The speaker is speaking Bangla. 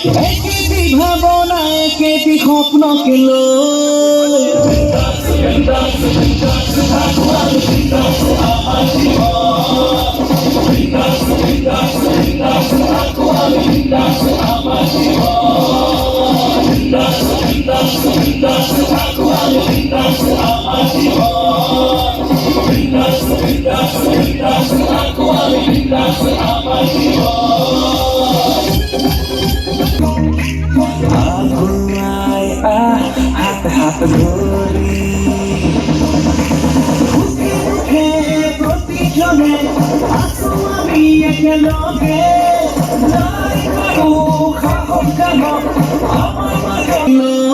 একেটি ভাবনা একেটি স্বপ্নকে লৈ হাতে ধরি মুখে মুখে প্রতিজনে আছো আমি একেলগে নাই কাৰো সাহস জানক আমাৰ মাজত